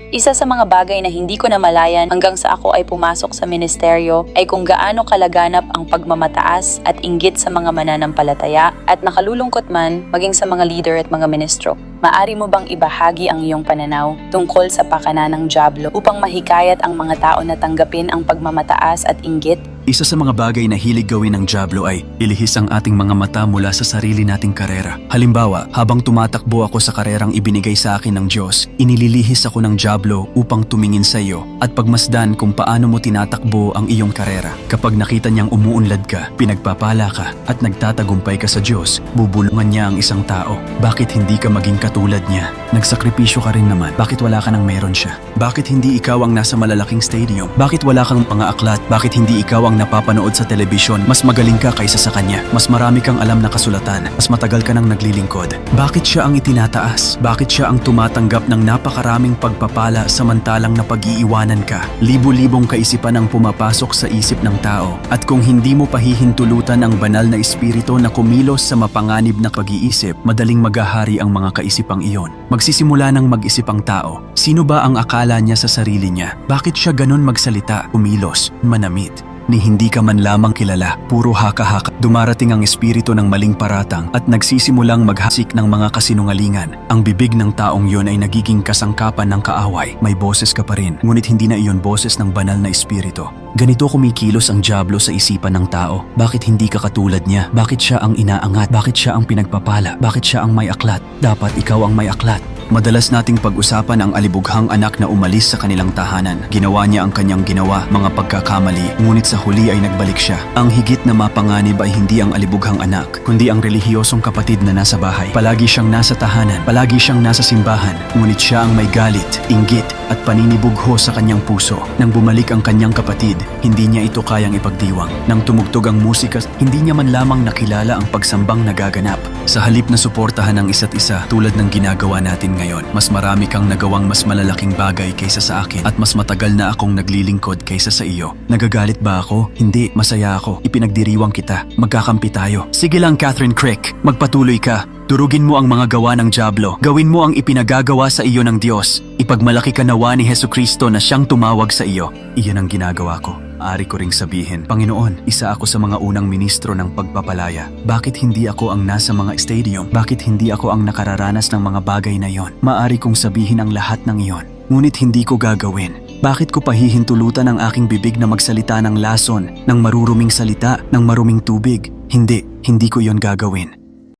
Isa sa mga bagay na hindi ko namalayan hanggang sa ako ay pumasok sa ministeryo ay kung gaano kalaganap ang pagmamataas at inggit sa mga mananampalataya at nakalulungkot man maging sa mga leader at mga ministro. Maari mo bang ibahagi ang iyong pananaw tungkol sa pakana ng dyablo upang mahikayat ang mga tao na tanggapin ang pagmamataas at inggit? Isa sa mga bagay na hilig gawin ng dyablo ay ilihis ang ating mga mata mula sa sarili nating karera. Halimbawa, habang tumatakbo ako sa karerang ibinigay sa akin ng Diyos, inililihis ako ng dyablo upang tumingin sa iyo at pagmasdan kung paano mo tinatakbo ang iyong karera. Kapag nakita niyang umuunlad ka, pinagpapala ka at nagtatagumpay ka sa Diyos, bubulungan niya ang isang tao. Bakit hindi ka maging katulad niya? Nagsakripisyo ka rin naman. Bakit wala ka nang meron siya? Bakit hindi ikaw ang nasa malalaking stadium? Bakit wala kang mga aklat? Bakit hindi ikaw ang napapanood sa telebisyon? Mas magaling ka kaysa sa kanya. Mas marami kang alam na kasulatan. Mas matagal ka nang naglilingkod. Bakit siya ang itinataas? Bakit siya ang tumatanggap ng napakaraming pagpapala samantalang napag-iiwanan ka? Libo-libong kaisipan ang pumapasok sa isip ng tao. At kung hindi mo pahihintulutan ang banal na espiritu na kumilos sa mapanganib na pag-iisip, madaling maghahari ang mga kaisipang iyon. Magsisimula ng mag-isip ang tao. Sino ba ang akala niya sa sarili niya? Bakit siya ganun magsalita, umilos, manamit? Ni hindi ka man lamang kilala, puro haka-haka. Dumarating ang espiritu ng maling paratang at nagsisimulang maghasik ng mga kasinungalingan. Ang bibig ng taong yon ay nagiging kasangkapan ng kaaway. May boses ka pa rin, ngunit hindi na iyon boses ng banal na espiritu. Ganito kumikilos ang dyablo sa isipan ng tao. Bakit hindi ka katulad niya? Bakit siya ang inaangat? Bakit siya ang pinagpapala? Bakit siya ang may aklat? Dapat ikaw ang may aklat. Madalas nating pag-usapan ang alibughang anak na umalis sa kanilang tahanan. Ginawa niya ang kanyang ginawa, mga pagkakamali, ngunit sa huli ay nagbalik siya. Ang higit na mapanganib ay hindi ang alibughang anak, kundi ang relihiyosong kapatid na nasa bahay. Palagi siyang nasa tahanan, palagi siyang nasa simbahan, ngunit siya ang may galit, inggit, at paninibugho sa kanyang puso. Nang bumalik ang kanyang kapatid, hindi niya ito kayang ipagdiwang. Nang tumugtog ang musika, hindi niya man lamang nakilala ang pagsambang nagaganap. Sa halip na suportahan ang isa't isa tulad ng ginagawa natin ngayon, mas marami kang nagawang mas malalaking bagay kaysa sa akin at mas matagal na akong naglilingkod kaysa sa iyo. Nagagalit ba ako? Hindi, masaya ako. Ipinagdiriwang kita. Magkakampi tayo. Sige lang, Catherine Crick. Magpatuloy ka. Durugin mo ang mga gawa ng dyablo. Gawin mo ang ipinagagawa sa iyo ng Diyos. Ipagmalaki ka nawa ni Hesukristo na siyang tumawag sa iyo. Iyan ang ginagawa ko. Ari ko ring sabihin, Panginoon, isa ako sa mga unang ministro ng pagpapalaya. Bakit hindi ako ang nasa mga stadium? Bakit hindi ako ang nakararanas ng mga bagay na iyon? Maari kong sabihin ang lahat ng iyon, ngunit hindi ko gagawin. Bakit ko pahihintulutan ang aking bibig na magsalita ng lason, ng maruruming salita, ng maruming tubig? Hindi ko iyon gagawin.